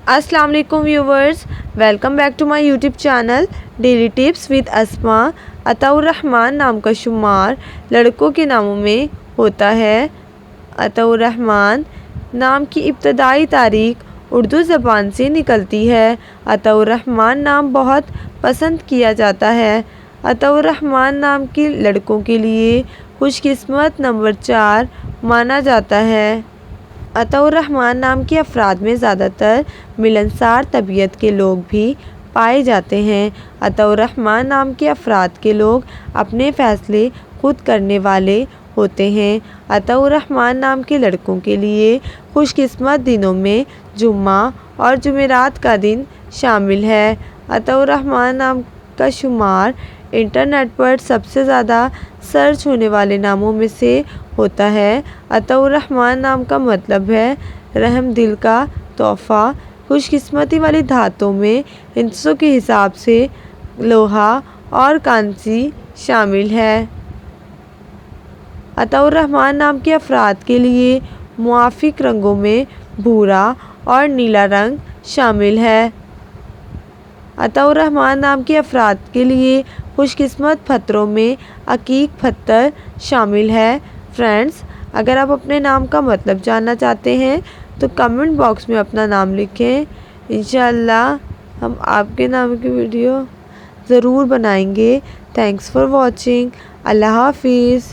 अस्सलाम वालेकुम viewers, welcome back to my YouTube channel daily tips with Asma. Ataur Rahman नाम का शुमार लड़कों के नामों में होता है। अताउर रहमान नाम की इब्तदाई तारीख उर्दू ज़बान से निकलती है। अताउर रहमान नाम बहुत पसंद किया जाता है। अताउर रहमान नाम के लड़कों के लिए खुशकिस्मत नंबर 4 माना जाता है। अताउर रहमान नाम के अफराद में ज़्यादातर मिलनसार तबीयत के लोग भी पाए जाते हैं। अताउर रहमान नाम के अफराद के लोग अपने फ़ैसले खुद करने वाले होते हैं। अताउर रहमान नाम के लड़कों के लिए खुशकिस्मत दिनों में जुम्मा और जुमेरात का दिन शामिल है। अताउर रहमान नाम का शुमार इंटरनेट पर सबसे ज़्यादा सर्च होने वाले नामों में से होता है। अताउर रहमान नाम का मतलब है रहम दिल का तोहफ़ा। खुशकिस्मती वाली धातों में हिस्सों के हिसाब से लोहा और कांसी शामिल है। अताउर रहमान नाम के अफराद के लिए मुआफ़िक रंगों में भूरा और नीला रंग शामिल है। अताउर रहमान नाम के अफराद के लिए खुशकिस्मत पत्थरों में अकीक पत्थर शामिल है। फ्रेंड्स, अगर आप अपने नाम का मतलब जानना चाहते हैं तो कमेंट बॉक्स में अपना नाम लिखें। इंशाअल्लाह हम आपके नाम की वीडियो ज़रूर बनाएंगे। Thanks for watching. अल्लाह हाफिज़।